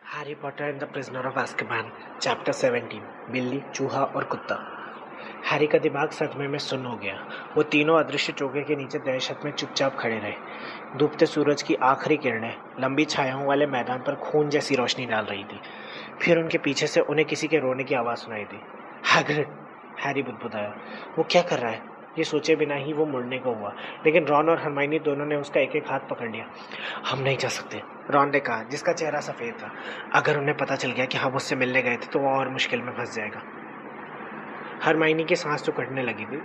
Harry Potter and the prisoner of azkaban chapter 17 बिल्ली, चूहा और कुत्ता। हैरी का दिमाग सदमे में सुन्न हो गया। वो तीनों अदृश्य चोगे के नीचे दहशत में चुपचाप खड़े रहे। डूबते सूरज की आखिरी किरणें लंबी छायाओं वाले मैदान पर खून जैसी रोशनी डाल रही थी। फिर उनके पीछे से उन्हें किसी के रोने की आवाज़ सुनाई दी। हैग्रिड, हैरी बुदबुदाया। वो क्या कर रहा है? ये सोचे बिना ही वो मुड़ने को हुआ, लेकिन रॉन और हरमाइनी दोनों ने उसका एक एक हाथ पकड़ लिया। हम नहीं जा सकते, रॉन ने कहा, जिसका चेहरा सफ़ेद था। अगर उन्हें पता चल गया कि हम उससे मिलने गए थे तो वो और मुश्किल में फंस जाएगा। हरमाइनी की सांस तो कटने लगी थी।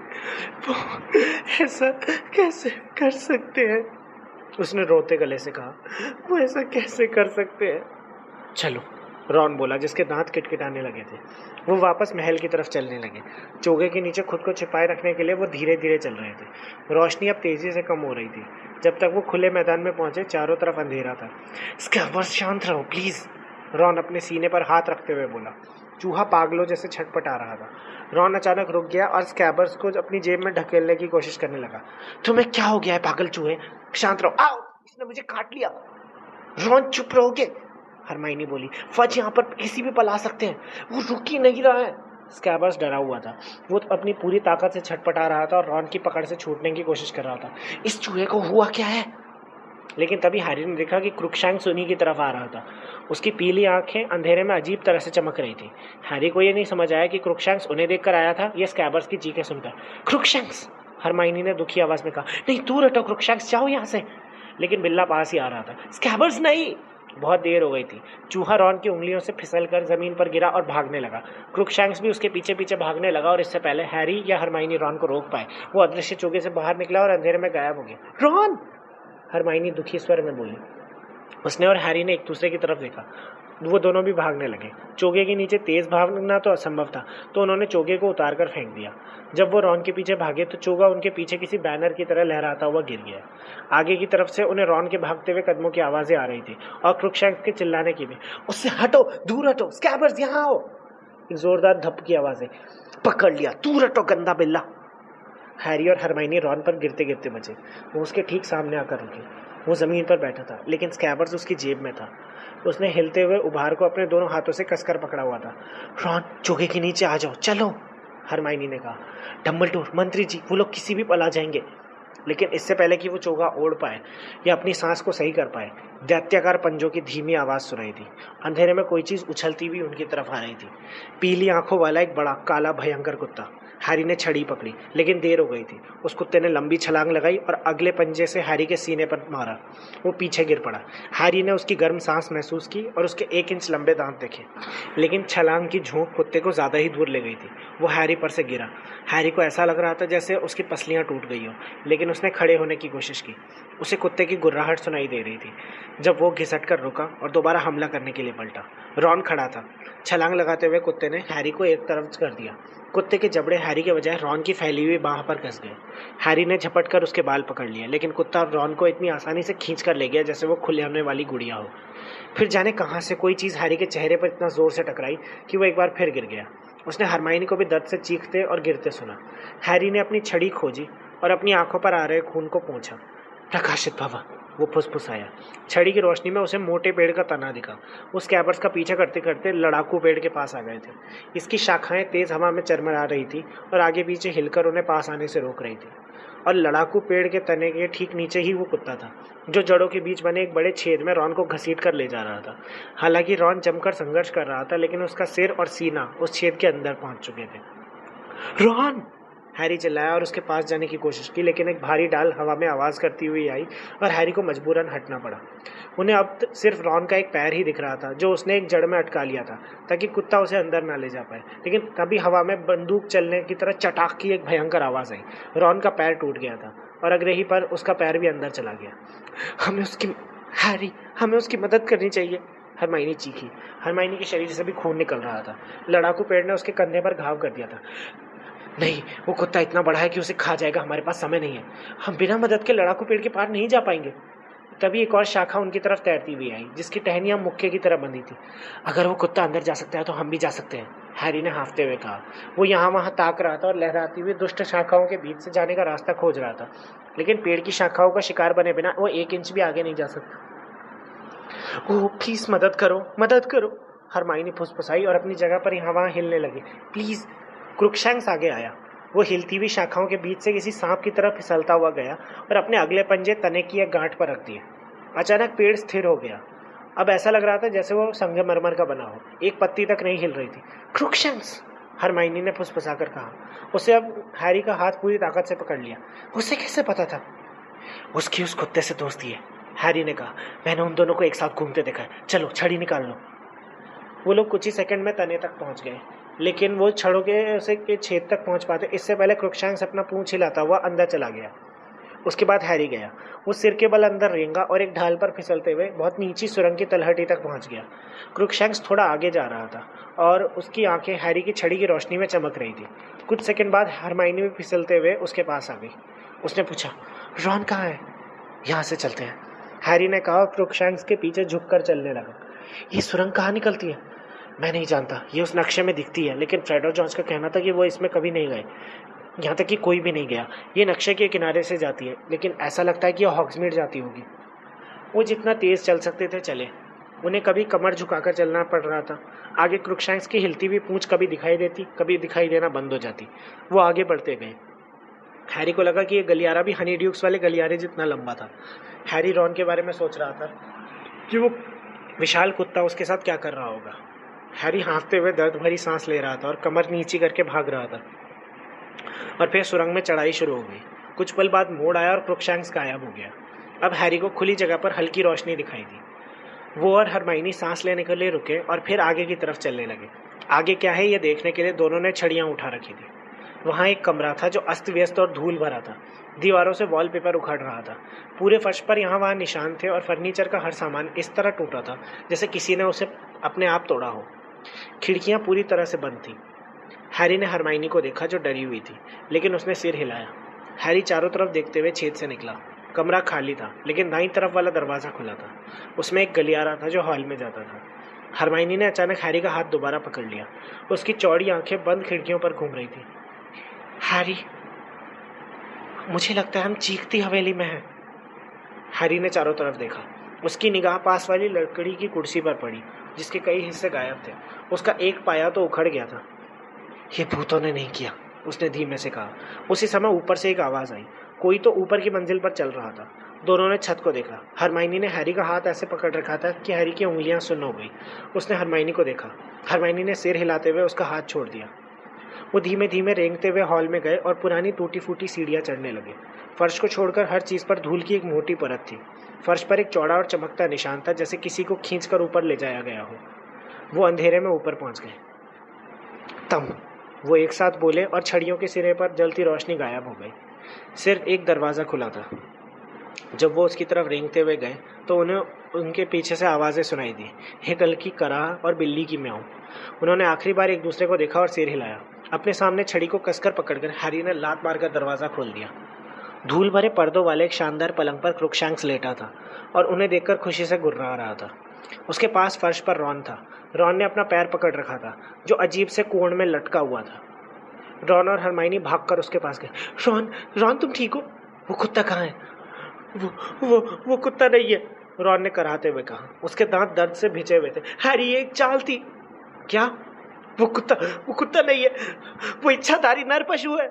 वो ऐसा कैसे कर सकते हैं? उसने रोते गले से कहा। वो ऐसा कैसे कर सकते हैं? चलो, रॉन बोला, जिसके दांत किटकिटाने लगे थे। वो वापस महल की तरफ चलने लगे। चोगे के नीचे खुद को छिपाए रखने के लिए वो धीरे धीरे चल रहे थे। रोशनी अब तेजी से कम हो रही थी। जब तक वो खुले मैदान में पहुंचे, चारों तरफ अंधेरा था। स्कैबर्स, शांत रहो प्लीज, रॉन अपने सीने पर हाथ रखते हुए बोला। चूहा पागलों जैसे छटपटा रहा था। रॉन अचानक रुक गया और स्कैबर्स को अपनी जेब में ढकेलने की कोशिश करने लगा। तुम्हें क्या हो गया है पागल चूहे? शांत रहो। आओ, इसने मुझे काट लिया। रॉन, चुप रहोगे? हरमाइनी बोली। फज यहाँ पर किसी भी पल आ सकते हैं। वो रुक ही नहीं रहा है। स्कैबर्स डरा हुआ था। वो अपनी पूरी ताकत से छटपटा रहा था और रॉन की पकड़ से छूटने की कोशिश कर रहा था। इस चूहे को हुआ क्या है? लेकिन तभी हैरी ने देखा कि क्रुकशैंक्स उन्हीं की तरफ आ रहा था। उसकी पीली आंखें अंधेरे में अजीब तरह से चमक रही थी। हैरी को ये नहीं समझ आया कि क्रुकशैंक्स उन्हें देखकर आया था या स्कैबर्स की चीखें सुनकर। क्रुकशैंक्स, हरमाइनी ने दुखी आवाज में कहा। नहीं, दूर हटो क्रुकशैंक्स, जाओ यहाँ से। लेकिन बिल्ला पास ही आ रहा था। स्कैबर्स नहीं। बहुत देर हो गई थी। चूहा रॉन की उंगलियों से फिसलकर जमीन पर गिरा और भागने लगा। क्रुकशैंक्स भी उसके पीछे पीछे भागने लगा और इससे पहले हैरी या हरमाइनी रॉन को रोक पाए, वो अदृश्य चोगे से बाहर निकला और अंधेरे में गायब हो गया। रॉन, हरमाइनी दुखी स्वर में बोली। उसने और हैरी ने एक दूसरे की तरफ देखा। वो दोनों भी भागने लगे। चोगे के नीचे तेज भागना तो असंभव था, तो उन्होंने चोगे को उतार कर फेंक दिया। जब वो रॉन के पीछे भागे तो चोगा उनके पीछे किसी बैनर की तरह लहराता हुआ गिर गया। आगे की तरफ से उन्हें रॉन के भागते हुए कदमों की आवाजें आ रही थी और क्रुकशैंक्स के चिल्लाने की भी। उससे हटो, दूर हटो, स्कैबर्स यहाँ आओ। एक जोरदार धप की आवाजें। पकड़ लिया, दूर हटो गंदा बिल्ला। हैरी और हरमाइनी रॉन पर गिरते गिरते बचे। वो उसके ठीक सामने आकर रुके। वो जमीन पर बैठा था, लेकिन स्कैबर्स उसकी जेब में था। उसने हिलते हुए उभार को अपने दोनों हाथों से कसकर पकड़ा हुआ था। रॉन, चोगे के नीचे आ जाओ, चलो, हरमाइनी ने कहा। डम्बलडोर, मंत्री जी, वो लोग किसी भी पल आ जाएंगे। लेकिन इससे पहले कि वो चोगा ओढ़ पाए या अपनी सांस को सही कर पाए, दैत्याकार पंजों की धीमी आवाज सुनाई दी। अंधेरे में कोई चीज उछलती हुई उनकी तरफ आ रही थी। पीली आंखों वाला एक बड़ा काला भयंकर कुत्ता। हैरी ने छड़ी पकड़ी, लेकिन देर हो गई थी। उस कुत्ते ने लंबी छलांग लगाई और अगले पंजे से हैरी के सीने पर मारा। वो पीछे गिर पड़ा। हैरी ने उसकी गर्म सांस महसूस की और उसके 1 इंच लंबे दांत देखे, लेकिन छलांग की झोंक कुत्ते को ज्यादा ही दूर ले गई थी। वो हैरी पर से गिरा। हैरी को ऐसा लग रहा था जैसे उसकी पसलियां टूट गई हो, लेकिन उसने खड़े होने की कोशिश की। उसे कुत्ते की गुर्राहट सुनाई दे रही थी। जब वो घिसट कर रुका और दोबारा हमला करने के लिए पलटा। रॉन खड़ा था। छलांग लगाते हुए कुत्ते ने हैरी को एक तरफ कर दिया। कुत्ते के जबड़े हैरी के बजाय रॉन की फैली हुई बाह पर कस गए। हैरी ने झपट कर उसके बाल पकड़ लिए, लेकिन कुत्ता रॉन को इतनी आसानी से खींच कर ले गया जैसे वो खुले होने वाली गुड़िया हो। फिर जाने कहाँ से कोई चीज़ हैरी के चेहरे पर इतना जोर से टकराई कि वो एक बार फिर गिर गया। उसने हरमाइनी को भी दर्द से चीखते और गिरते सुना। हैरी ने अपनी छड़ी खोजी और अपनी आंखों पर आ रहे खून को पोंछा। प्रकाशित भवा, वो फुसफुसाया। छड़ी की रोशनी में उसे मोटे पेड़ का तना दिखा। वो स्कैबर्स का पीछा करते करते लड़ाकू पेड़ के पास आ गए थे। इसकी शाखाएं तेज हवा में चरमरा रही थी और आगे पीछे हिलकर उन्हें पास आने से रोक रही थी। और लड़ाकू पेड़ के तने के ठीक नीचे ही वो कुत्ता था, जो जड़ों के बीच बने एक बड़े छेद में रॉन को घसीट कर ले जा रहा था। हालांकि रॉन जमकर संघर्ष कर रहा था, लेकिन उसका सिर और सीना उस छेद के अंदर पहुंच चुके थे। रॉन, हैरी चिल्लाया और उसके पास जाने की कोशिश की, लेकिन एक भारी डाल हवा में आवाज़ करती हुई आई और हैरी को मजबूरन हटना पड़ा। उन्हें अब सिर्फ रॉन का एक पैर ही दिख रहा था, जो उसने एक जड़ में अटका लिया था ताकि कुत्ता उसे अंदर ना ले जा पाए। लेकिन तभी हवा में बंदूक चलने की तरह चटाक की एक भयंकर आवाज़ आई। रॉन का पैर टूट गया था और अगले ही पर उसका पैर भी अंदर चला गया। हमें उसकी मदद करनी चाहिए, हरमाइनी चीखी। हरमाइनी के शरीर से भी खून निकल रहा था। लड़ाकू पेड़ ने उसके कंधे पर घाव कर दिया था। नहीं, वो कुत्ता इतना बड़ा है कि उसे खा जाएगा। हमारे पास समय नहीं है। हम बिना मदद के लड़ाकू पेड़ के पार नहीं जा पाएंगे। तभी एक और शाखा उनकी तरफ तैरती हुई आई, जिसकी टहनियां मुक्के की तरह बंधी थी। अगर वो कुत्ता अंदर जा सकता है तो हम भी जा सकते हैं, हैरी ने हाँफते हुए कहा। वो यहाँ वहाँ ताक रहा था और लहराती हुई दुष्ट शाखाओं के बीच से जाने का रास्ता खोज रहा था, लेकिन पेड़ की शाखाओं का शिकार बने बिना वो 1 इंच भी आगे नहीं जा सकता। ओह प्लीज मदद करो, मदद करो, हरमाइनी फुसफुसाई और अपनी जगह पर यहाँ वहाँ हिलने लगी। प्लीज। क्रुकशैंक्स आगे आया। वो हिलती हुई शाखाओं के बीच से किसी सांप की तरफ फिसलता हुआ गया और अपने अगले पंजे तने की एक गांठ पर रख दिए। अचानक पेड़ स्थिर हो गया। अब ऐसा लग रहा था जैसे वो संगमरमर का बना हो, एक पत्ती तक नहीं हिल रही थी। क्रुकशैंक्स, हरमाइनी ने फुसफुसाकर कहा। उसे अब हैरी का हाथ पूरी ताकत से पकड़ लिया। उसे कैसे पता था? उसकी उस कुत्ते से दोस्ती है, हैरी ने कहा। मैंने उन दोनों को एक साथ घूमते देखा है। चलो छड़ी निकाल लो। वो लोग कुछ ही सेकंड में तने तक पहुंच गए, लेकिन वो छड़ों के छेद तक पहुंच पाते इससे पहले क्रुकशैंक्स अपना पूंछ हिलाता हुआ अंदर चला गया। उसके बाद हैरी गया। वो सिर के बल अंदर रेंगा और एक ढाल पर फिसलते हुए बहुत नीची सुरंग की तलहटी तक पहुंच गया। क्रुकशैंक्स थोड़ा आगे जा रहा था और उसकी आंखें हैरी की छड़ी की रोशनी में चमक रही थी। कुछ सेकंड बाद हरमाइनी भी फिसलते हुए उसके पास आ गई। उसने पूछा, रॉन कहाँ है? यहाँ से चलते हैं, हैरी ने कहा और क्रुकशैंक्स के पीछे झुककर चलने लगा। ये सुरंग कहाँ निकलती है? मैं नहीं जानता, ये उस नक्शे में दिखती है, लेकिन फ्रेड और जॉर्ज का कहना था कि वो इसमें कभी नहीं गए, यहाँ तक कि कोई भी नहीं गया। ये नक्शे के किनारे से जाती है, लेकिन ऐसा लगता है कि यह हॉग्समीड जाती होगी। वो जितना तेज़ चल सकते थे चले। उन्हें कभी कमर झुकाकर चलना पड़ रहा था। आगे क्रुकशैंक्स की हिलती हुई पूंछ कभी दिखाई देती, कभी दिखाई देना बंद हो जाती। वो आगे बढ़ते गए। हैरी को लगा कि ये गलियारा भी हनी ड्यूक्स वाले गलियारे जितना लंबा था। हैरी रॉन के बारे में सोच रहा था कि वो विशाल कुत्ता उसके साथ क्या कर रहा होगा। हैरी हाँफते हुए दर्द भरी सांस ले रहा था और कमर नीची करके भाग रहा था। और फिर सुरंग में चढ़ाई शुरू हो गई। कुछ पल बाद मोड़ आया और क्रुकशैंक्स गायब हो गया। अब हैरी को खुली जगह पर हल्की रोशनी दिखाई दी। वो और हरमाइनी सांस लेने के लिए रुके और फिर आगे की तरफ चलने लगे। आगे क्या है ये देखने के लिए दोनों ने छड़ियाँ उठा रखी थी। वहाँ एक कमरा था जो अस्त व्यस्त और धूल भरा था। दीवारों से वॉलपेपर उखड़ रहा था। पूरे फर्श पर यहाँ वहाँ निशान थे और फर्नीचर का हर सामान इस तरह टूटा था जैसे किसी ने उसे अपने आप तोड़ा हो। खिड़कियाँ पूरी तरह से बंद थीं। हैरी ने हरमाइनी को देखा जो डरी हुई थी, लेकिन उसने सिर हिलाया। हैरी चारों तरफ देखते हुए छेद से निकला। कमरा खाली था, लेकिन दाईं तरफ वाला दरवाज़ा खुला था। उसमें एक गलियारा था जो हॉल में जाता था। हरमाइनी ने अचानक हैरी का हाथ दोबारा पकड़ लिया। उसकी चौड़ी आंखें बंद खिड़कियों पर घूम रही थी। हैरी, मुझे लगता है हम चीखती हवेली में हैं। हैरी ने चारों तरफ देखा। उसकी निगाह पास वाली लकड़ी की कुर्सी पर पड़ी, जिसके कई हिस्से गायब थे। उसका एक पाया तो उखड़ गया था। ये भूतों ने नहीं किया, उसने धीमे से कहा। उसी समय ऊपर से एक आवाज़ आई। कोई तो ऊपर की मंजिल पर चल रहा था। दोनों ने छत को देखा। हरमाइनी ने हैरी का हाथ ऐसे पकड़ रखा था कि हैरी की उंगलियां सुन्न हो गई। उसने हरमाइनी को देखा। हरमाइनी ने सिर हिलाते हुए उसका हाथ छोड़ दिया। वो धीमे धीमे रेंगते हुए हॉल में गए और पुरानी टूटी फूटी सीढ़ियाँ चढ़ने लगे। फर्श को छोड़कर हर चीज़ पर धूल की एक मोटी परत थी। फर्श पर एक चौड़ा और चमकता निशान था, जैसे किसी को खींचकर ऊपर ले जाया गया हो। वो अंधेरे में ऊपर पहुंच गए। तम, वो एक साथ बोले और छड़ियों के सिरे पर जलती रोशनी गायब हो गई। सिर्फ एक दरवाज़ा खुला था। जब वो उसकी तरफ रेंगते हुए गए तो उन्हें उनके पीछे से आवाज़ें सुनाई दी, एक हल्की कराह और बिल्ली की म्याऊं। उन्होंने आखिरी बार एक दूसरे को देखा और सिर हिलाया। अपने सामने छड़ी को कसकर पकड़कर हैरी ने लात मारकर दरवाज़ा खोल दिया। धूल भरे पर्दों वाले एक शानदार पलंग पर क्रुकशैंक्स लेटा था और उन्हें देखकर खुशी से गुर्रा रहा था। उसके पास फर्श पर रॉन था। रॉन ने अपना पैर पकड़ रखा था, जो अजीब से कोण में लटका हुआ था। रॉन और हरमाइनी भागकर उसके पास गए। रॉन, रॉन तुम ठीक हो? वो कुत्ता कहाँ है? वो कुत्ता नहीं है, रॉन ने कराहते हुए कहा। उसके दांत दर्द से भिजे हुए थे। हैरी, ये एक चाल थी। क्या? वो कुत्ता नहीं है, वो इच्छाधारी नर पशु है।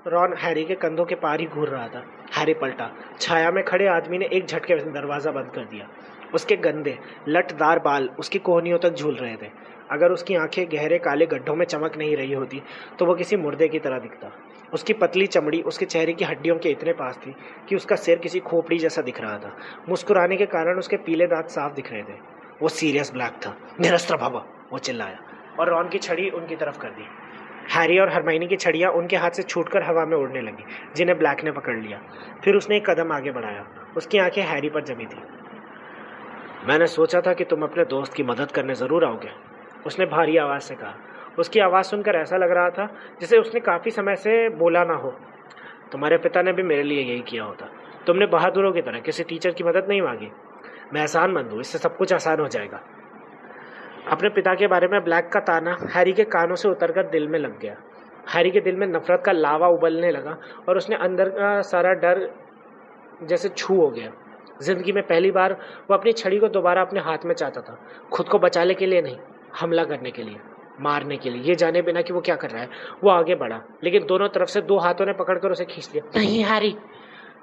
रॉन हैरी के कंधों के पार ही घूर रहा था। हैरी पलटा। छाया में खड़े आदमी ने एक झटके में दरवाज़ा बंद कर दिया। उसके गंदे लटदार बाल उसकी कोहनियों तक झूल रहे थे। अगर उसकी आंखें गहरे काले गड्ढों में चमक नहीं रही होती तो वो किसी मुर्दे की तरह दिखता। उसकी पतली चमड़ी उसके चेहरे की हड्डियों के इतने पास थी कि उसका सिर किसी खोपड़ी जैसा दिख रहा था। मुस्कुराने के कारण उसके पीले दांत साफ दिख रहे थे। वो सीरियस ब्लैक था। निरस्त्र भव, वो चिल्लाया और रॉन की छड़ी उनकी तरफ कर दी। हैरी और हरमाइनी की छड़ियाँ उनके हाथ से छूटकर हवा में उड़ने लगी, जिन्हें ब्लैक ने पकड़ लिया। फिर उसने एक कदम आगे बढ़ाया। उसकी आंखें हैरी पर जमी थी। मैंने सोचा था कि तुम अपने दोस्त की मदद करने ज़रूर आओगे, उसने भारी आवाज़ से कहा। उसकी आवाज़ सुनकर ऐसा लग रहा था जैसे उसने काफ़ी समय से बोला ना हो। तुम्हारे पिता ने भी मेरे लिए यही किया होता। तुमने बहादुरों की तरह किसी टीचर की मदद नहीं मांगी। मैं एहसानमंद हूँ, इससे सब कुछ आसान हो जाएगा। अपने पिता के बारे में ब्लैक का ताना हैरी के कानों से उतरकर दिल में लग गया। हैरी के दिल में नफरत का लावा उबलने लगा और उसने अंदर का सारा डर जैसे छू हो गया। जिंदगी में पहली बार वो अपनी छड़ी को दोबारा अपने हाथ में चाहता था, खुद को बचाने के लिए नहीं, हमला करने के लिए, मारने के लिए। ये जाने बिना कि वो क्या कर रहा है, वो आगे बढ़ा, लेकिन दोनों तरफ से 2 हाथों ने पकड़कर उसे खींच लिया। नहीं हैरी,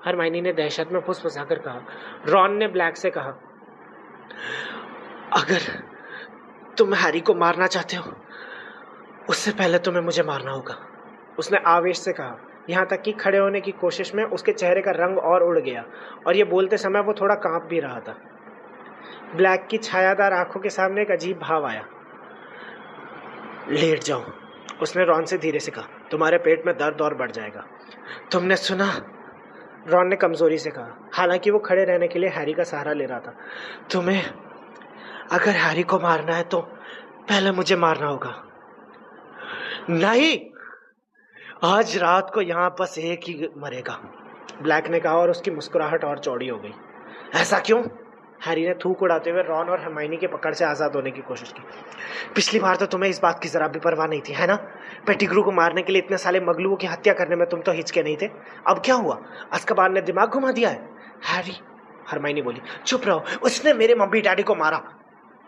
हरमाइनी ने दहशत में फुसफुसाकर कहा। रॉन ने ब्लैक से कहा, अगर तुम हैरी को मारना चाहते हो, उससे पहले तुम्हें मुझे मारना होगा, उसने आवेश से कहा। यहाँ तक कि खड़े होने की कोशिश में उसके चेहरे का रंग और उड़ गया और ये बोलते समय वो थोड़ा कांप भी रहा था। ब्लैक की छायादार आंखों के सामने एक अजीब भाव आया। लेट जाओ, उसने रॉन से धीरे से कहा, तुम्हारे पेट में दर्द और बढ़ जाएगा। तुमने सुना? रॉन ने कमजोरी से कहा, हालांकि वो खड़े रहने के लिए हैरी का सहारा ले रहा था। तुम्हें अगर हैरी को मारना है तो पहले मुझे मारना होगा। नहीं, आज रात को यहाँ बस एक ही मरेगा, ब्लैक ने कहा और उसकी मुस्कुराहट और चौड़ी हो गई। ऐसा क्यों? हैरी ने थूक उड़ाते हुए रॉन और हरमाइनी की पकड़ से आज़ाद होने की कोशिश की। पिछली बार तो तुम्हें इस बात की जरा भी परवाह नहीं थी, है ना? पेटिग्रू को मारने के लिए इतने साले मगलुओं की हत्या करने में तुम तो हिचके नहीं थे। अब क्या हुआ? अज़्काबान ने दिमाग घुमा दिया है? हैरी, हरमाइनी बोली। चुप रहो, उसने मेरे मम्मी डैडी को मारा।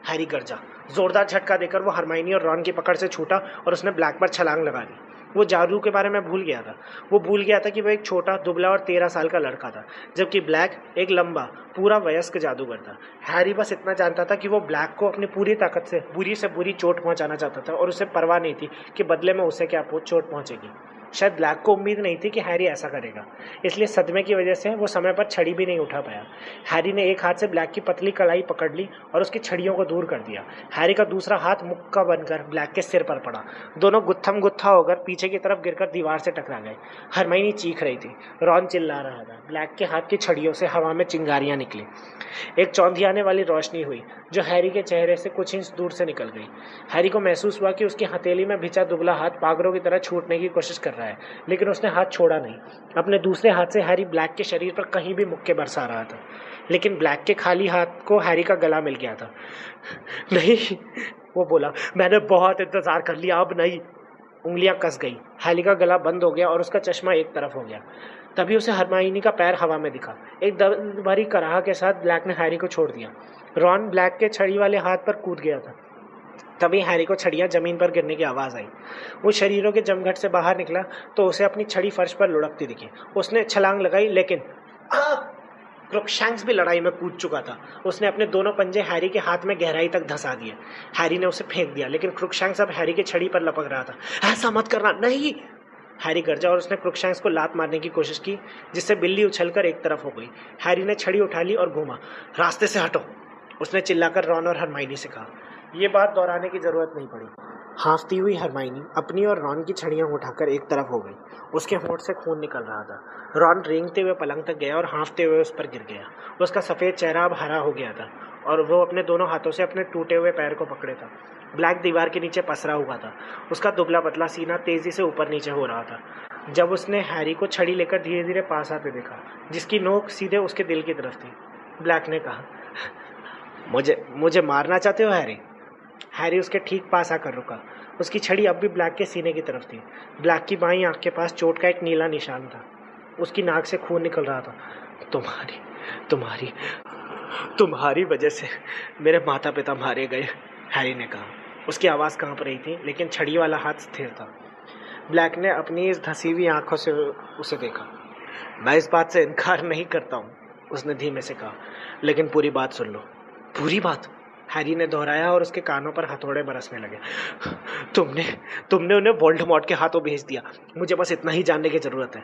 हैरी गरजा। जोरदार झटका देकर वो हरमाइनी और रॉन की पकड़ से छूटा और उसने ब्लैक पर छलांग लगा दी। वो जादू के बारे में भूल गया था। वो भूल गया था कि वो एक छोटा, दुबला और 13 साल का लड़का था, जबकि ब्लैक एक लंबा, पूरा वयस्क जादूगर था। हैरी बस इतना जानता था कि वो ब्लैक को अपनी पूरी ताकत से बुरी चोट पहुंचाना चाहता था और उसे परवाह नहीं थी कि बदले में उसे क्या चोट पहुंचेगी। शायद ब्लैक को उम्मीद नहीं थी कि हैरी ऐसा करेगा, इसलिए सदमे की वजह से वो समय पर छड़ी भी नहीं उठा पाया। हैरी ने एक हाथ से ब्लैक की पतली कलाई पकड़ ली और उसकी छड़ियों को दूर कर दिया। हैरी का दूसरा हाथ मुक्का बनकर ब्लैक के सिर पर पड़ा। दोनों गुत्थम गुत्था होकर पीछे की तरफ गिरकर दीवार से टकरा गए। हरमाइनी चीख रही थी, रॉन चिल्ला रहा था। ब्लैक के हाथ की छड़ियों से हवा में चिंगारियां निकली। एक चौंधियाने वाली रोशनी हुई जो हैरी के चेहरे से कुछ इंच दूर से निकल गई। हैरी को महसूस हुआ कि उसकी हथेली में भिंचा दुबला हाथ पागरों की तरह छूटने की कोशिश कर रहा है, लेकिन उसने हाथ छोड़ा नहीं। अपने दूसरे हाथ से हैरी ब्लैक के शरीर पर कहीं भी मुक्के बरसा रहा था, लेकिन ब्लैक के खाली हाथ को हैरी का गला मिल गया था। नहीं, वो बोला, मैंने बहुत इंतजार कर लिया, अब नहीं। उंगलियां कस गई, हैरी का गला बंद हो गया और उसका चश्मा एक तरफ हो गया। तभी उसे हरमाइनी का पैर हवा में दिखा। एक दर्द भरी कराह के साथ ब्लैक ने हैरी को छोड़ दिया। रॉन ब्लैक के छड़ी वाले हाथ पर कूद गया था। तभी हैरी को छड़ियां जमीन पर गिरने की आवाज़ आई। वो शरीरों के जमघट से बाहर निकला तो उसे अपनी छड़ी फर्श पर लुढ़कती दिखी। उसने छलांग लगाई, लेकिन क्रुकशैंक्स भी लड़ाई में कूद चुका था। उसने अपने दोनों पंजे हैरी के हाथ में गहराई तक धंसा दिए। हैरी ने उसे फेंक दिया, लेकिन क्रुकशैंक्स अब हैरी की छड़ी पर लपक रहा था। ऐसा मत करना, नहीं! हैरी गरजा और उसने क्रुकशैंक्स को लात मारने की कोशिश की, जिससे बिल्ली उछलकर एक तरफ हो गई। हैरी ने छड़ी उठा ली और घूमा। रास्ते से हटो, उसने चिल्लाकर रॉन और हरमाइनी से कहा। ये बात दोहराने की जरूरत नहीं पड़ी। हाँफती हुई हरमाइनी अपनी और रॉन की छड़ियां उठाकर एक तरफ हो गई। उसके होंठ से खून निकल रहा था। रॉन रेंगते हुए पलंग तक गया और हाँफते हुए उस पर गिर गया। उसका सफ़ेद चेहरा अब हरा हो गया था और वो अपने दोनों हाथों से अपने टूटे हुए पैर को पकड़े था। ब्लैक दीवार के नीचे पसरा हुआ था। उसका दुबला पतला सीना तेजी से ऊपर नीचे हो रहा था जब उसने हैरी को छड़ी लेकर धीरे धीरे पास आते देखा, जिसकी नोक सीधे उसके दिल की तरफ थी। ब्लैक ने कहा, मुझे मारना चाहते हो हैरी? हैरी उसके ठीक पास आकर रुका। उसकी छड़ी अब भी ब्लैक के सीने की तरफ थी। ब्लैक की बाईं आंख के पास चोट का एक नीला निशान था। उसकी नाक से खून निकल रहा था। तुम्हारी वजह से मेरे माता पिता मारे गए, हैरी ने कहा। उसकी आवाज़ कांप रही थी, लेकिन छड़ी वाला हाथ स्थिर था। ब्लैक ने अपनी इस धसी हुई आंखों से उसे देखा। मैं इस बात से इनकार नहीं करता हूँ, उसने धीमे से कहा, लेकिन पूरी बात सुन लो। पूरी बात? हैरी ने दोहराया और उसके कानों पर हथौड़े बरसने लगे। तुमने उन्हें वोल्डेमॉर्ट के हाथों भेज दिया। मुझे बस इतना ही जानने की जरूरत है।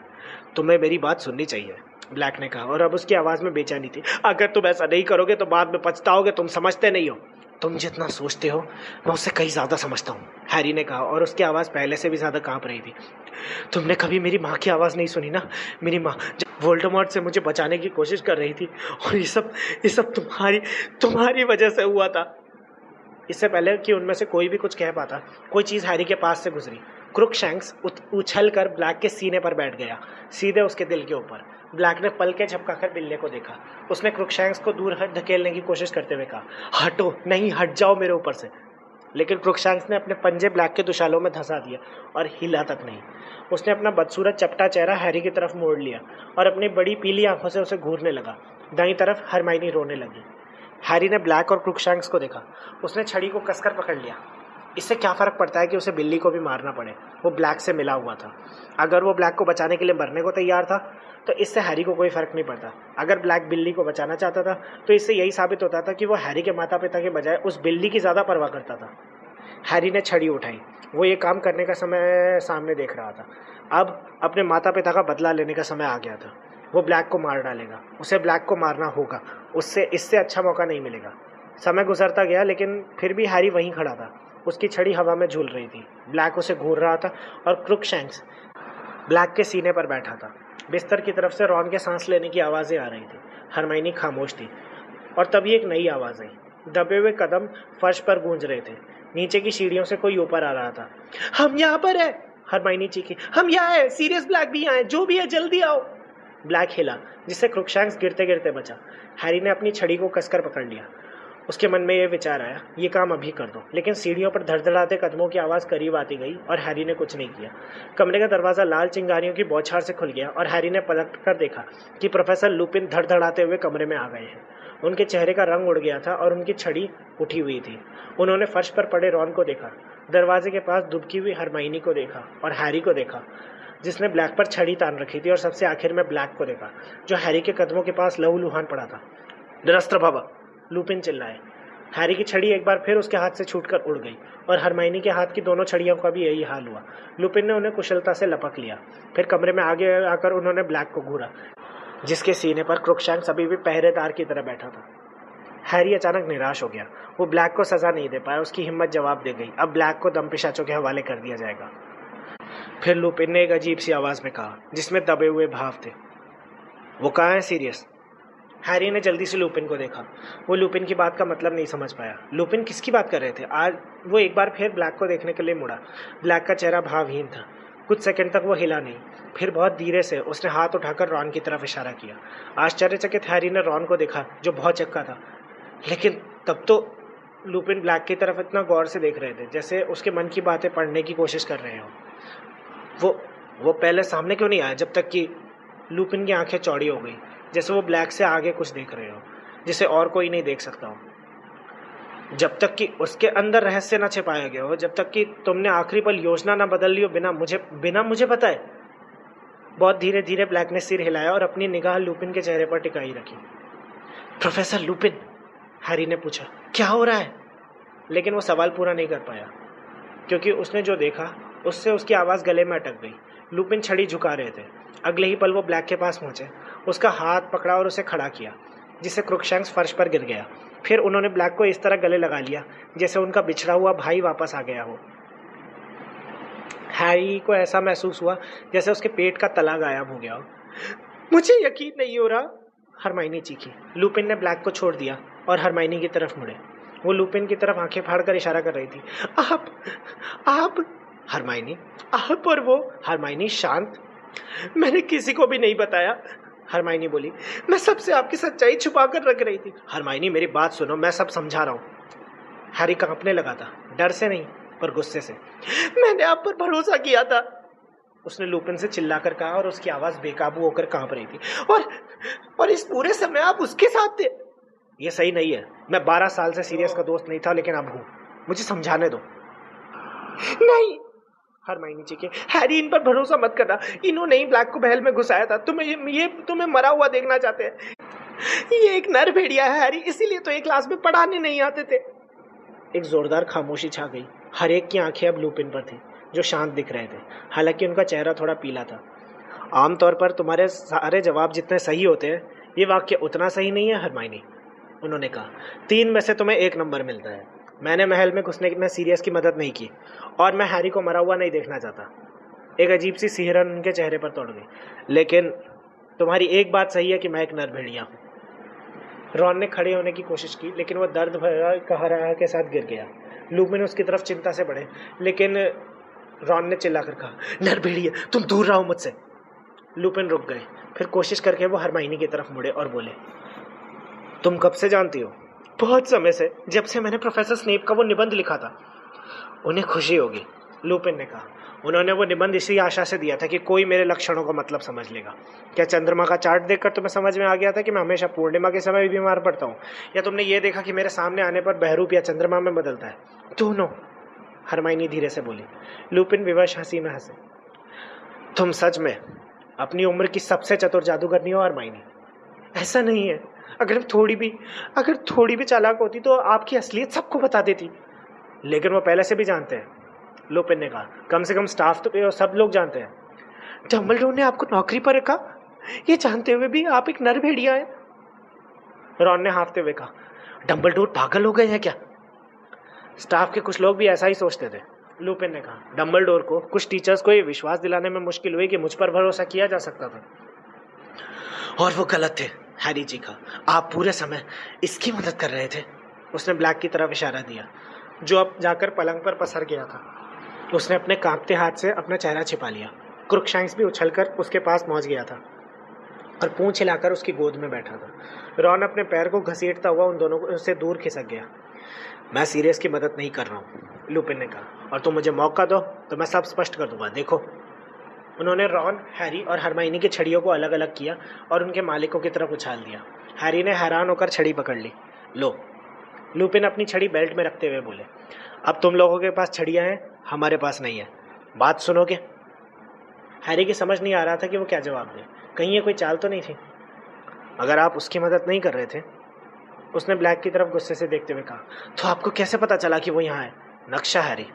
तुम्हें मेरी बात सुननी चाहिए, ब्लैक ने कहा, और अब उसकी आवाज़ में बेचैनी थी। अगर तुम ऐसा नहीं करोगे तो बाद में पछताओगे। तुम समझते नहीं हो। तुम जितना सोचते हो मैं उससे कहीं ज़्यादा समझता हूँ, हैरी ने कहा, और उसकी आवाज़ पहले से भी ज़्यादा काँप रही थी। तुमने कभी मेरी माँ की आवाज़ नहीं सुनी ना? मेरी माँ जब वोल्डेमॉर्ट से मुझे बचाने की कोशिश कर रही थी, और ये सब तुम्हारी वजह से हुआ था। इससे पहले कि उनमें से कोई भी कुछ कह पाता, कोई चीज़ हैरी के पास से गुजरी। क्रुकशैंक्स उछल कर ब्लैक के सीने पर बैठ गया, सीधे उसके दिल के ऊपर। ब्लैक ने पलकें झपकाकर बिल्ली को देखा। उसने क्रुकशैंक्स को दूर धकेलने की कोशिश करते हुए कहा, हटो, नहीं, हट जाओ मेरे ऊपर से। लेकिन क्रुकशैंक्स ने अपने पंजे ब्लैक के दुशालों में धंसा दिया और हिला तक नहीं। उसने अपना बदसूरत चपटा चेहरा हैरी की तरफ मोड़ लिया और अपनी बड़ी पीली आंखों से उसे घूरने लगा। दाईं तरफ हरमाइनी रोने लगी। हैरी ने ब्लैक और क्रुकशैंक्स को देखा। उसने छड़ी को कसकर पकड़ लिया। इससे क्या फ़र्क पड़ता है कि उसे बिल्ली को भी मारना पड़े, वो ब्लैक से मिला हुआ था। अगर वो ब्लैक को बचाने के लिए मरने को तैयार था तो इससे हैरी को कोई फ़र्क नहीं पड़ता। अगर ब्लैक बिल्ली को बचाना चाहता था तो इससे यही साबित होता था कि वो हैरी के माता पिता के बजाय उस बिल्ली की ज़्यादा परवाह करता था। हैरी ने छड़ी उठाई। वो ये काम करने का समय सामने देख रहा था। अब अपने माता पिता का बदला लेने का समय आ गया था। वो ब्लैक को मार डालेगा, उसे ब्लैक को मारना होगा। उससे इससे अच्छा मौका नहीं मिलेगा। समय गुजरता गया लेकिन फिर भी हैरी वहीं खड़ा था। उसकी छड़ी हवा में झूल रही थी। ब्लैक उसे घूर रहा था और क्रुकशैंक्स ब्लैक के सीने पर बैठा था। बिस्तर की तरफ से रॉन के सांस लेने की आवाज़ें आ रही थी। हरमाइनी खामोश थी और तभी एक नई आवाज़ आई। दबे हुए कदम फर्श पर गूंज रहे थे। नीचे की सीढ़ियों से कोई ऊपर आ रहा था। हम यहाँ पर है, हरमाइनी चीखी। हम यहाँ है, सीरियस ब्लैक भी यहाँ है, जो भी है जल्दी आओ। ब्लैक हिला, जिससे क्रुकशैंक्स गिरते गिरते बचा। हैरी ने अपनी छड़ी को कसकर पकड़ लिया। उसके मन में यह विचार आया, ये काम अभी कर दो। लेकिन सीढ़ियों पर धड़धड़ाते कदमों की आवाज़ करीब आती गई और हैरी ने कुछ नहीं किया। कमरे का दरवाज़ा लाल चिंगारियों की बौछार से खुल गया और हैरी ने पलट कर देखा कि प्रोफेसर लुपिन धड़धड़ाते हुए कमरे में आ गए हैं। उनके चेहरे का रंग उड़ गया था और उनकी छड़ी उठी हुई थी। उन्होंने फर्श पर पड़े रॉन को देखा, दरवाजे के पास दुबकी हुई हरमाइनी को देखा और हैरी को देखा, जिसने ब्लैक पर छड़ी तान रखी थी, और सबसे आखिर में ब्लैक को देखा, जो हैरी के कदमों के पास लहूलुहान पड़ा था। निरस्त्र भव, लुपिन चिल्लाए। हैरी की छड़ी एक बार फिर उसके हाथ से छूटकर उड़ गई और हरमाइनी के हाथ की दोनों छड़ियों का भी यही हाल हुआ। लुपिन ने उन्हें कुशलता से लपक लिया। फिर कमरे में आगे आकर उन्होंने ब्लैक को घूरा, जिसके सीने पर क्रुकशैंक्स अभी भी पहरेदार की तरह बैठा था। हैरी अचानक निराश हो गया। वो ब्लैक को सजा नहीं दे पाया। उसकी हिम्मत जवाब दे गई। अब ब्लैक को दम पिशाचों के हवाले कर दिया जाएगा। फिर लुपिन ने एक अजीब सी आवाज़ में कहा, जिसमें दबे हुए भाव थे, वो कहाँ है सीरियस? हैरी ने जल्दी से लुपिन को देखा। वो लुपिन की बात का मतलब नहीं समझ पाया। लुपिन किसकी बात कर रहे थे? आज वो एक बार फिर ब्लैक को देखने के लिए मुड़ा। ब्लैक का चेहरा भावहीन था। कुछ सेकंड तक वो हिला नहीं। फिर बहुत धीरे से उसने हाथ उठाकर रॉन की तरफ इशारा किया। आश्चर्यचकित हैरी ने रॉन को देखा, जो बहुत चक्का था। लेकिन तब तो लुपिन ब्लैक की तरफ इतना गौर से देख रहे थे जैसे उसके मन की बातें पढ़ने की कोशिश कर रहे हो। वो पहले सामने क्यों नहीं आया जब तक कि लुपिन की आंखें चौड़ी हो गई, जैसे वो ब्लैक से आगे कुछ देख रहे हो जिसे और कोई नहीं देख सकता हो। जब तक कि उसके अंदर रहस्य न छिपाया गया हो, जब तक कि तुमने आखिरी पल योजना न बदल ली हो बिना मुझे बताए। बहुत धीरे धीरे ब्लैक ने सिर हिलाया और अपनी निगाह लुपिन के चेहरे पर टिकाई रखी। प्रोफेसर लुपिन, हैरी ने पूछा, क्या हो रहा है? लेकिन वो सवाल पूरा नहीं कर पाया, क्योंकि उसने जो देखा उससे उसकी आवाज़ गले में अटक गई। लुपिन छड़ी झुका रहे थे। अगले ही पल वो ब्लैक के पास पहुंचे, उसका हाथ पकड़ा और उसे खड़ा किया, जिससे क्रुकशैंक्स फर्श पर गिर गया। फिर उन्होंने ब्लैक को इस तरह गले लगा लिया जैसे उनका बिछड़ा हुआ भाई वापस आ गया हो। हैरी को ऐसा महसूस हुआ जैसे उसके पेट का तला गायब हो गया हो। मुझे यकीन नहीं हो रहा, हरमाइनी चीखी। लुपिन ने ब्लैक को छोड़ दिया और हरमाइनी की तरफ मुड़े। वो लुपिन की तरफ आंखें फाड़कर इशारा कर रही थी। आप हरमाइनी, आप और वो। हरमाइनी शांत। मैंने किसी को भी नहीं बताया, हरमाइनी बोली। मैं सबसे आपकी सच्चाई छुपा कर रख रही थी। हरमाइनी, मेरी बात सुनो, मैं सब समझा रहा हूँ। हैरी कांपने लगा था, डर से नहीं पर गुस्से से। मैंने आप पर भरोसा किया था, उसने लुपिन से चिल्लाकर कहा और उसकी आवाज़ बेकाबू होकर कांप रही थी। और इस पूरे समय आप उसके साथ थे। ये सही नहीं है। मैं 12 साल से सीरियस का दोस्त नहीं था, लेकिन अब हूँ। मुझे समझाने दो। नहीं, हरमाइनी चीखे। हैरी, इन पर भरोसा मत करना। इन्होंने ही ब्लैक को महल में घुसाया था। तुम्हें मरा हुआ देखना चाहते हैं। ये एक नर भेड़िया है हैरी, इसीलिए तो एक क्लास में पढ़ाने नहीं आते थे। एक जोरदार खामोशी छा गई। हर एक की आंखें अब लुपिन पर थी, जो शांत दिख रहे थे, हालांकि उनका चेहरा थोड़ा पीला था। आमतौर पर तुम्हारे सारे जवाब जितने सही होते हैं, ये वाक्य उतना सही नहीं है हरमाइनी, उन्होंने कहा। 3 में से तुम्हें 1 नंबर मिलता है। मैंने महल में घुसने में सीरियस की मदद नहीं की और मैं हैरी को मरा हुआ नहीं देखना चाहता। एक अजीब सी सिहरन उनके चेहरे पर तोड़ गई। लेकिन तुम्हारी एक बात सही है कि मैं एक नर भेड़िया हूँ। रॉन ने खड़े होने की कोशिश की, लेकिन वह दर्द भरा कहराह के साथ गिर गया। लुपिन उसकी तरफ चिंता से बढ़े, रॉन ने चिल्लाकर कहा, नरभेड़िया तुम दूर रहो मुझसे। लुपिन रुक गए, फिर कोशिश करके वो हरमाइनी की तरफ मुड़े और बोले, तुम कब से जानती हो? बहुत समय से, जब से मैंने प्रोफेसर स्नेप का वो निबंध लिखा था। उन्हें खुशी होगी, लुपिन ने कहा। उन्होंने वो निबंध इसी आशा से दिया था कि कोई मेरे लक्षणों का मतलब समझ लेगा। क्या चंद्रमा का चार्ट देखकर तुम्हें समझ में आ गया था कि मैं हमेशा पूर्णिमा के समय भी बीमार पड़ता हूँ? या तुमने ये देखा कि मेरे सामने आने पर बहरूप या चंद्रमा में बदलता है? दोनों, हरमाइनी धीरे से बोली। लुपिन विवश हंसी में हंसे। तुम सच में अपनी उम्र की सबसे चतुर जादूगरनी हो हरमाइनी। ऐसा नहीं है, अगर थोड़ी भी चालाक होती तो आपकी असलियत सबको बता देती। लेकिन वो पहले से भी जानते हैं, लुपिन ने कहा। कम से कम स्टाफ तो सब लोग जानते हैं। डम्बलडोर ने आपको नौकरी पर रखा, ये जानते हुए भी आप एक नरभेड़िया हैं। रॉन ने हाँफते हुए कहा, डम्बलडोर पागल हो गए हैं क्या? स्टाफ के कुछ लोग भी ऐसा ही सोचते थे, लुपिन ने कहा। डम्बलडोर को, कुछ टीचर्स को ये विश्वास दिलाने में मुश्किल हुई कि मुझ पर भरोसा किया जा सकता था, और वो गलत थे। हैरी चीखा, आप पूरे समय इसकी मदद कर रहे थे। उसने ब्लैक की तरफ इशारा दिया, जो अब जाकर पलंग पर पसर गया था। उसने अपने कांपते हाथ से अपना चेहरा छिपा लिया। क्रुकशांक्स भी उछलकर उसके पास पहुंच गया था और पूंछ हिलाकर उसकी गोद में बैठा था। रॉन अपने पैर को घसीटता हुआ उन दोनों से दूर खिसक गया। मैं सीरियस की मदद नहीं कर रहा हूँ, लुपिन ने कहा, और तुम मुझे मौका दो तो मैं सब स्पष्ट कर दूंगा। देखो। उन्होंने रॉन, हैरी और हरमाइनी की छड़ियों को अलग अलग किया और उनके मालिकों की तरफ उछाल दिया। हैरी ने हैरान होकर छड़ी पकड़ ली। लो। लुपिन अपनी छड़ी बेल्ट में रखते हुए बोले, अब तुम लोगों के पास छड़ियाँ हैं, हमारे पास नहीं है। बात सुनोगे? हैरी की समझ नहीं आ रहा था कि वो क्या जवाब दे। कहीं ये कोई चाल तो नहीं थी? अगर आप उसकी मदद नहीं कर रहे थे, उसने ब्लैक की तरफ गुस्से से देखते हुए कहा, तो आपको कैसे पता चला कि वो यहाँ है? नक्शा हैरी,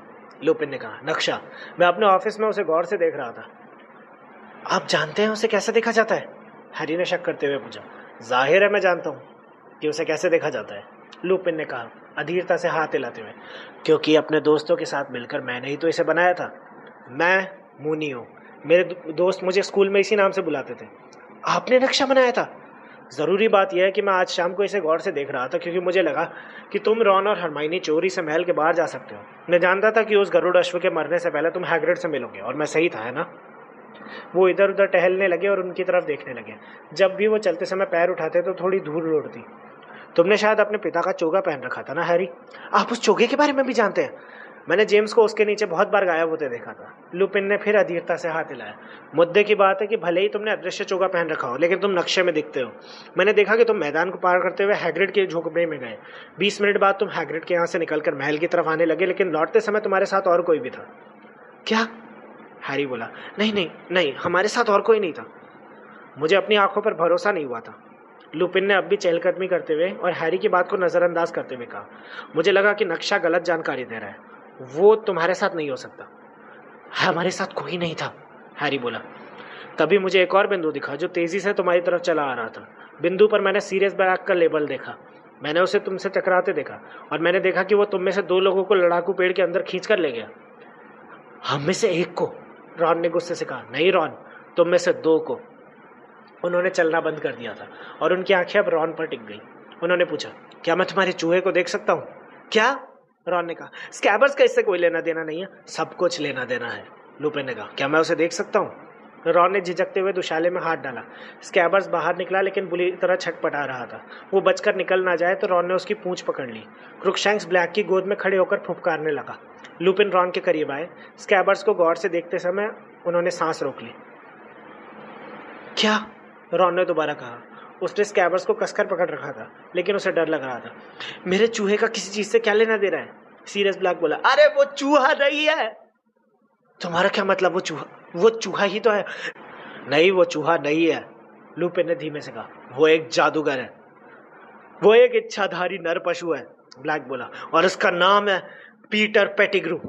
लुपिन ने कहा। नक्शा? मैं अपने ऑफिस में उसे गौर से देख रहा था। आप जानते हैं उसे कैसे देखा जाता है? हैरी ने शक करते हुए पूछा। जाहिर है मैं जानता हूँ कि उसे कैसे देखा जाता है, लुपिन ने कहा अधीरता से हाथ हिलाते हुए, क्योंकि अपने दोस्तों के साथ मिलकर मैंने ही तो इसे बनाया था। मैं मूनी हूँ, मेरे दोस्त मुझे स्कूल में इसी नाम से बुलाते थे। आपने नक्शा बनाया था? ज़रूरी बात यह है कि मैं आज शाम को इसे गौर से देख रहा था, क्योंकि मुझे लगा कि तुम, रॉन और हरमाइनी चोरी से महल के बाहर जा सकते हो। मैं जानता था कि उस गरुड़ अश्व के मरने से पहले तुम हैग्रिड से मिलोगे, और मैं सही था, है ना? वो इधर उधर टहलने लगे और उनकी तरफ देखने लगे। जब भी वो चलते समय पैर उठाते तो थोड़ी धूल उड़ती। तुमने शायद अपने पिता का चोगा पहन रखा था ना हैरी? आप उस चोगे के बारे में भी जानते हैं? मैंने जेम्स को उसके नीचे बहुत बार गायब होते देखा था। लुपिन ने फिर अधीरता से हाथ हिलाया। मुद्दे की बात है कि भले ही तुमने अदृश्य चोगा पहन रखा हो, लेकिन तुम नक्शे में दिखते हो। मैंने देखा कि तुम मैदान को पार करते हुए हैग्रिड के झोंपड़े में गए। 20 मिनट बाद तुम हैग्रिड के यहाँ से निकलकर महल की तरफ आने लगे, लेकिन लौटते समय तुम्हारे साथ और कोई भी था। क्या? हैरी बोला। नहीं, हमारे साथ और कोई नहीं था। मुझे अपनी आंखों पर भरोसा नहीं हुआ था। लुपिन ने अब भी चहलकदमी करते हुए और हैरी की बात को नज़रअंदाज करते हुए कहा, मुझे लगा कि नक्शा गलत जानकारी दे रहा है। वो तुम्हारे साथ नहीं हो सकता। हमारे साथ कोई नहीं था, हैरी बोला। तभी मुझे एक और बिंदु दिखा जो तेजी से तुम्हारी तरफ चला आ रहा था। बिंदु पर मैंने सीरियस ब्लैक का लेबल देखा। मैंने उसे तुमसे टकराते देखा, और मैंने देखा कि वो तुम में से 2 लोगों को लड़ाकू पेड़ के अंदर खींच कर ले गया। हम में से एक को? रॉन ने गुस्से से कहा। नहीं रॉन, तुम में से 2 को। उन्होंने चलना बंद कर दिया था और उनकी आंखें अब रॉन पर टिक गई। उन्होंने पूछा, क्या मैं तुम्हारे चूहे को देख सकता हूँ? क्या? रॉन ने कहा। स्कैबर्स का इससे कोई लेना देना नहीं है। सब कुछ लेना देना है, लुपिन ने कहा। क्या मैं उसे देख सकता हूँ? रॉन ने झिझकते हुए दुशाले में हाथ डाला। स्कैबर्स बाहर निकला, लेकिन बुरी तरह छटपटा रहा था। वो बचकर निकल ना जाए तो रॉन ने उसकी पूंछ पकड़ ली। क्रुकशैंक्स ब्लैक की गोद में खड़े होकर फुफकारने लगा। लुपिन रॉन के करीब आए। स्कैबर्स को गौर से देखते समय उन्होंने सांस रोक ली। क्या? रॉन ने दोबारा कहा। उसने स्कैबर्स को कसकर पकड़ रखा था, लेकिन उसे डर लग रहा था। मेरे चूहे का किसी चीज से क्या लेना दे रहा है? सीरियस ब्लैक बोला। अरे वो चूहा नहीं है। तुम्हारा क्या मतलब? वो चूहा ही तो है। नहीं, वो चूहा नहीं है, लुपिन ने धीमे से कहा। वो एक जादूगर है। वो एक इच्छाधारी नर पशु है, ब्लैक बोला, और उसका नाम है पीटर पेटिग्रू।